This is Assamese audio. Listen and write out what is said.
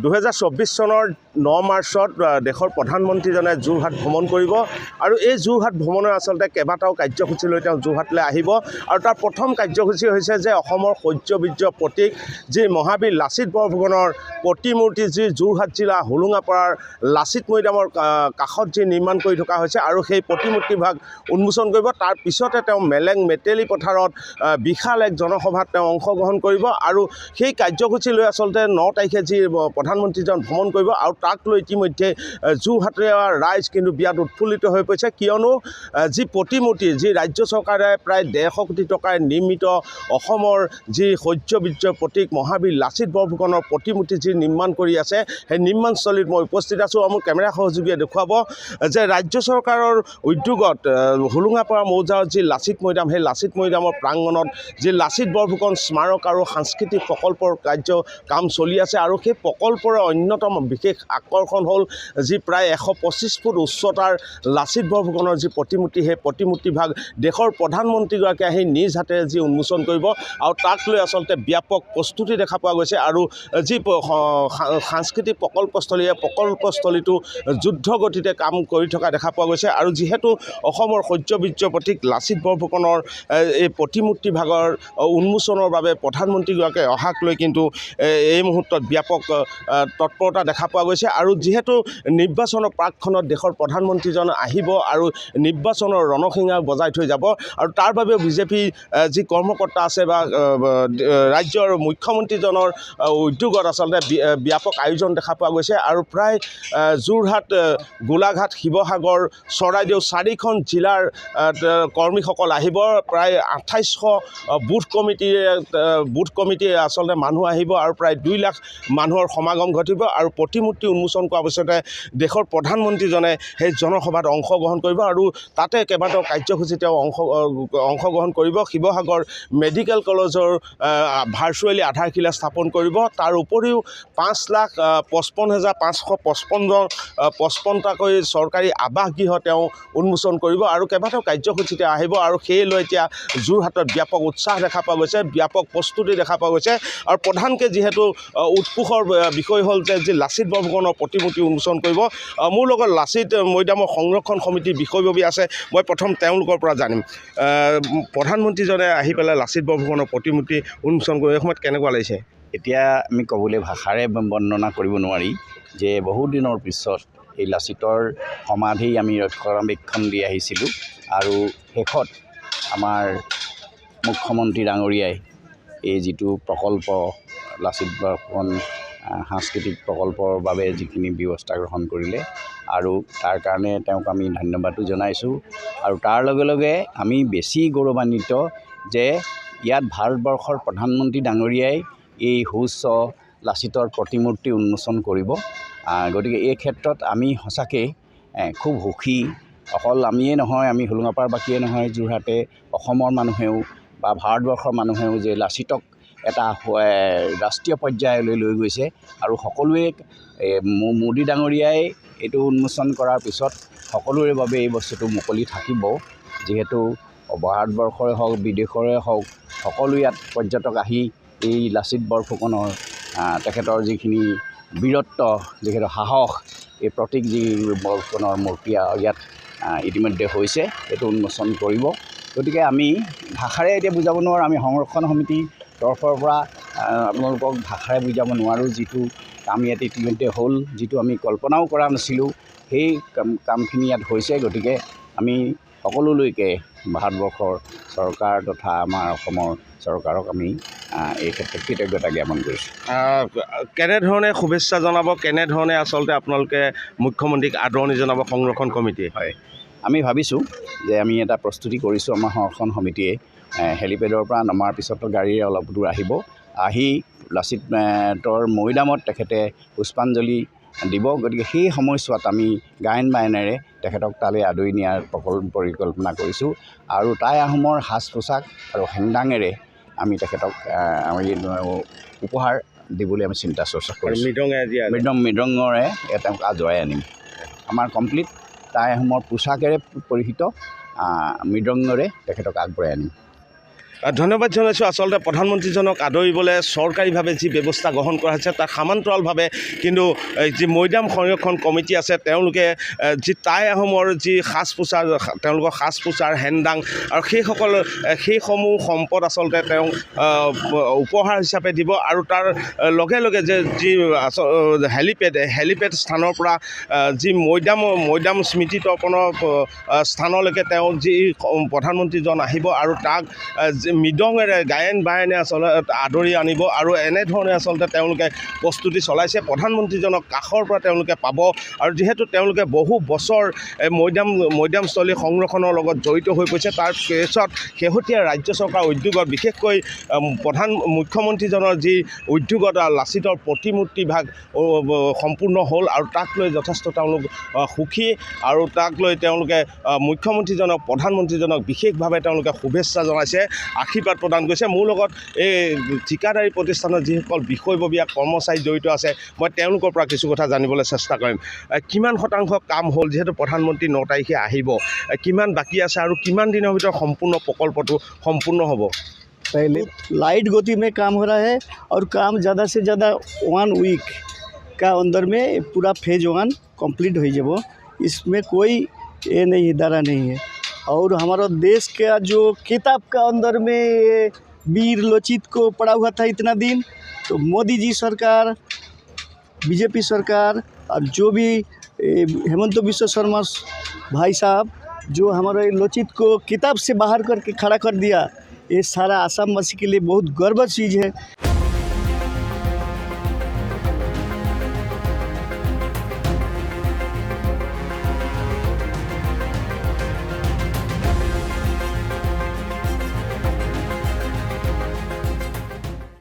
2024 চনৰ 9 মাৰ্চত দেশৰ প্ৰধানমন্ত্ৰীজনে যোৰহাট ভ্ৰমণ কৰিব আৰু এই যোৰহাট ভ্ৰমণৰ আচলতে কেইবাটাও কাৰ্যসূচী লৈ তেওঁ যোৰহাটলৈ আহিব আৰু তাৰ প্ৰথম কাৰ্যসূচী হৈছে যে অসমৰ শৌৰ্য প্ৰতীক যি মহাবীৰ লাচিত বৰফুকনৰ প্ৰতিমূৰ্তি যি যোৰহাট জিলা হোলোঙাপাৰাৰ লাচিত মৈদামৰ কাষত যি নিৰ্মাণ কৰি থকা হৈছে আৰু সেই প্ৰতিমূৰ্তিভাগ উন্মোচন কৰিব। তাৰ পিছতে তেওঁ মেলেং মেটেলি পথাৰত বিশাল এক জনসভাত তেওঁ অংশগ্ৰহণ কৰিব আৰু সেই কাৰ্যসূচী লৈ আচলতে 9 তাৰিখে যি প্ৰধানমন্ত্ৰীজন ভ্ৰমণ কৰিব আৰু তাক লৈ ইতিমধ্যে যোৰহাটীয়া ৰাইজ কিন্তু বিৰাট উৎফুল্লিত হৈ পৰিছে, কিয়নো যি প্ৰতিমূৰ্তি যি ৰাজ্য চৰকাৰে প্ৰায় 150 কোটি টকাৰে নিৰ্মিত অসমৰ যি শৌৰ্য প্ৰতীক মহাবীৰ লাচিত বৰফুকনৰ প্ৰতিমূৰ্তি যি নিৰ্মাণ কৰি আছে, সেই নিৰ্মাণস্থলীত মই উপস্থিত আছোঁ আৰু মোৰ কেমেৰা সহযোগীয়ে দেখুৱাব যে ৰাজ্য চৰকাৰৰ উদ্যোগত হোলোঙাপাৰা মৌজাত যি লাচিত মৈদাম, সেই লাচিত মৈদামৰ প্ৰাংগণত যি লাচিত বৰফুকন স্মাৰক আৰু সাংস্কৃতিক প্ৰকল্পৰ কাম চলি আছে আৰু সেই প্ৰকল্পৰ অন্যতম বিশেষ আকৰ্ষণ হ'ল যি প্ৰায় 125 ফুট উচ্চতাৰ লাচিত বৰফুকনৰ যি প্ৰতিমূৰ্তি, সেই প্ৰতিমূৰ্তিভাগ দেশৰ প্ৰধানমন্ত্ৰীগৰাকীয়ে আহি নিজ হাতেৰে যি উন্মোচন কৰিব আৰু তাক লৈ আচলতে ব্যাপক প্ৰস্তুতি দেখা পোৱা গৈছে আৰু যি সাংস্কৃতিক প্ৰকল্পস্থলী, এই প্ৰকল্পস্থলীটো যুদ্ধ গতিতে কাম কৰি থকা দেখা পোৱা গৈছে আৰু যিহেতু অসমৰ শৌৰ্য প্ৰতীক লাচিত বৰফুকনৰ এই প্ৰতিমূৰ্তিভাগৰ উন্মোচনৰ বাবে প্ৰধানমন্ত্ৰীগৰাকীয়ে অহাক লৈ কিন্তু এই মুহূৰ্তত ব্যাপক তৎপৰতা দেখা পোৱা গৈছে আৰু যিহেতু নিৰ্বাচনৰ প্ৰাকখনত দেশৰ প্ৰধানমন্ত্ৰীজন আহিব আৰু নিৰ্বাচনৰ ৰণসিঙা বজাই থৈ যাব আৰু তাৰ বাবেও বিজেপি যি কৰ্মকৰ্তা আছে বা ৰাজ্যৰ মুখ্যমন্ত্ৰীজনৰ উদ্যোগত আচলতে ব্যাপক আয়োজন দেখা পোৱা গৈছে আৰু প্ৰায় যোৰহাট, গোলাঘাট, শিৱসাগৰ, চৰাইদেউ 4খন জিলাৰ কৰ্মীসকল আহিব। প্ৰায় 2800 বুথ কমিটি আচলতে মানুহ আহিব আৰু প্ৰায় 2 লাখ মানুহৰ সমাগম ঘটিব আৰু প্ৰতিমূৰ্তি উন্মোচন কৰাৰ পিছতে দেশৰ প্ৰধানমন্ত্ৰীজনে সেই জনসভাত অংশগ্ৰহণ কৰিব আৰু তাতে কেইবাটাও কাৰ্যসূচী তেওঁ অংশগ্ৰহণ কৰিব। শিৱসাগৰ মেডিকেল কলেজৰ ভাৰ্চুৱেলি আধাৰশিলা স্থাপন কৰিব। তাৰ উপৰিও 5,55,555টাকৈ চৰকাৰী আৱাসগৃহ তেওঁ উন্মোচন কৰিব আৰু কেইবাটাও কাৰ্যসূচীতে আহিব আৰু সেই লৈ এতিয়া যোৰহাটত ব্যাপক উৎসাহ দেখা পোৱা গৈছে, ব্যাপক প্ৰস্তুতি দেখা পোৱা গৈছে আৰু প্ৰধানকৈ যিহেতু উৎকোষৰ বিষয় হ'ল যে যি লাচিত বৰফুকনৰ প্ৰতিমূৰ্তি উন্মোচন কৰিব। মোৰ লগত লাচিত মৈদামৰ সংৰক্ষণ সমিতিৰ বিষয়ববী আছে, মই প্ৰথম তেওঁলোকৰ পৰা জানিম। প্ৰধানমন্ত্ৰীজনে আহি পেলাই লাচিত বৰফুকনৰ প্ৰতিমূৰ্তি উন্মোচন কৰিব, এই সময়ত কেনেকুৱা লাগিছে? এতিয়া আমি ক'বলৈ ভাষাৰে বৰ্ণনা কৰিব নোৱাৰি যে বহুদিনৰ পিছত এই লাচিতৰ সমাধি আমি ৰক্ষণাবেক্ষণ দি আহিছিলোঁ আৰু শেষত আমাৰ মুখ্যমন্ত্ৰী ডাঙৰীয়াই এই যিটো প্ৰকল্প লাচিত বৰফুকন সাংস্কৃতিক প্ৰকল্পৰ বাবে যিখিনি ব্যৱস্থা গ্ৰহণ কৰিলে আৰু তাৰ কাৰণে তেওঁক আমি ধন্যবাদো জনাইছোঁ আৰু তাৰ লগে লগে আমি বেছি গৌৰৱান্বিত যে ইয়াত ভাৰতবৰ্ষৰ প্ৰধানমন্ত্ৰী ডাঙৰীয়াই এই সুউচ্চ লাচিতৰ প্ৰতিমূৰ্তি উন্মোচন কৰিব। গতিকে এই ক্ষেত্ৰত আমি সঁচাকৈ খুব সুখী। অকল আমিয়ে নহয়, আমি হোলোঙাপাৰবাসীয়ে নহয়, যোৰহাটে অসমৰ মানুহেও বা ভাৰতবৰ্ষৰ মানুহেও যে লাচিতক এটা ৰাষ্ট্ৰীয় পৰ্যায়লৈ লৈ গৈছে আৰু সকলোৱে মোদী ডাঙৰীয়াই এইটো উন্মোচন কৰাৰ পিছত সকলোৰে বাবে এই বস্তুটো মুকলি থাকিব, যিহেতু ভাৰতবৰ্ষৰে হওক বিদেশৰে হওক সকলো ইয়াত পৰ্যটক আহি এই লাচিত বৰফুকনৰ তেখেতৰ যিখিনি বীৰত্ব, যিহেতু সাহস, এই প্ৰতীক যি বৰফুকনৰ মূৰ্তি ইয়াত ইতিমধ্যে হৈছে, এইটো উন্মোচন কৰিব। গতিকে আমি ভাষাৰে এতিয়া বুজাব নোৱাৰোঁ, আমি সংৰক্ষণ সমিতি তৰফৰ পৰা আপোনালোকক ভাষাৰে বুজাব নোৱাৰোঁ যিটো কাম ইয়াত ইতিমধ্যে হ'ল, যিটো আমি কল্পনাও কৰা নাছিলোঁ, সেই কামখিনি ইয়াত হৈছে। গতিকে আমি সকলোলৈকে ভাৰতবৰ্ষৰ চৰকাৰ তথা আমাৰ অসমৰ চৰকাৰক আমি এই ক্ষেত্ৰত কৃতজ্ঞতা জ্ঞাপন কৰিছোঁ। কেনেধৰণে শুভেচ্ছা জনাব, কেনেধৰণে আচলতে আপোনালোকে মুখ্যমন্ত্ৰীক আদৰণি জনাব সংৰক্ষণ কমিটিয়ে? হয়, আমি ভাবিছোঁ যে আমি এটা প্ৰস্তুতি কৰিছোঁ, আমাৰ সংৰক্ষণ সমিতিয়ে হেলিপেডৰ পৰা নমাৰ পিছতো গাড়ীৰে অলপ দূৰ আহিব, আহি লাচিতৰ মৈদামত তেখেতে পুষ্পাঞ্জলি দিব। গতিকে সেই সময়ছোৱাত আমি গায়ন বায়নেৰে তেখেতক তালৈ আদৰি নিয়াৰ পৰিকল্পনা কৰিছোঁ আৰু টাই আহোমৰ সাজ পোছাক আৰু হেংদাঙেৰে আমি তেখেতক উপহাৰ দিবলৈ আমি চিন্তা চৰ্চা কৰিছোঁ। মৃদঙৰে তেওঁক আজৰাই আনিম। আমাৰ কমপ্লিট টাই আহোমৰ পোছাকেৰে পৰিহিত মৃদঙৰে তেখেতক আগবঢ়াই আনিম। ধন্যবাদ জনাইছোঁ। আচলতে প্ৰধানমন্ত্ৰীজনক আদৰিবলৈ চৰকাৰীভাৱে যি ব্যৱস্থা গ্ৰহণ কৰা হৈছে তাৰ সমান্তৰালভাৱে কিন্তু যি মৈদাম সংৰক্ষণ কমিটি আছে তেওঁলোকে যি টাই আহোমৰ যি সাজ পোছাক তেওঁলোকৰ সাজ পোছাক হেনদাং আৰু সেইসমূহ সম্পদ আচলতে তেওঁ উপহাৰ হিচাপে দিব আৰু তাৰ লগে লগে যে যি হেলিপেড স্থানৰ পৰা যি মৈদাম স্মৃতি তৰ্পণৰ স্থানলৈকে তেওঁ যি প্ৰধানমন্ত্ৰীজন আহিব আৰু তাক মৃদঙেৰে গায়ন বায়নে আচলতে আদৰি আনিব আৰু এনেধৰণে আচলতে তেওঁলোকে প্ৰস্তুতি চলাইছে। প্ৰধানমন্ত্ৰীজনক কাষৰ পৰা তেওঁলোকে পাব আৰু যিহেতু তেওঁলোকে বহু বছৰ মৈদামস্থলী সংৰক্ষণৰ লগত জড়িত হৈ পৰিছে তাৰ পিছত শেহতীয়া ৰাজ্য চৰকাৰ উদ্যোগত বিশেষকৈ মুখ্যমন্ত্ৰীজনৰ যি উদ্যোগত লাচিতৰ প্ৰতিমূৰ্তি ভাগ সম্পূৰ্ণ হ'ল আৰু তাক লৈ যথেষ্ট তেওঁলোক সুখী আৰু তাক লৈ তেওঁলোকে মুখ্যমন্ত্ৰীজনক প্ৰধানমন্ত্ৰীজনক বিশেষভাৱে তেওঁলোকে শুভেচ্ছা জনাইছে, আশীৰ্বাদ প্ৰদান কৰিছে। মোৰ লগত এই ঠিকাদাৰী প্ৰতিষ্ঠানৰ যিসকল বিষয়ববীয়া কৰ্মচাৰী জড়িত আছে মই তেওঁলোকৰ পৰা কিছু কথা জানিবলৈ চেষ্টা কৰিম। কিমান শতাংশ কাম হ'ল, যিহেতু প্ৰধানমন্ত্ৰী 9 তাৰিখে আহিব, কিমান বাকী আছে আৰু কিমান দিনৰ ভিতৰত সম্পূৰ্ণ প্ৰকল্পটো সম্পূৰ্ণ হ'ব? पहले लाइट गति में काम हो रहा है और काम ज़्यादा से ज़्यादा 1 वीक का अंदर में पूरा फेज 1 कंप्लीट हो जाए। इसमें कोई ये नहीं इदारा नहीं है। और हमारा देश का जो किताब का अंदर में ये वीर लोचित को पड़ा हुआ था इतना दिन, तो मोदी जी सरकार, बीजेपी सरकार और जो भी हेमंत बिश्व शर्मा भाई साहब जो हमारे लोचित को किताब से बाहर करके खड़ा कर दिया, ये सारा आसाम वासी के लिए बहुत गर्व चीज़ है।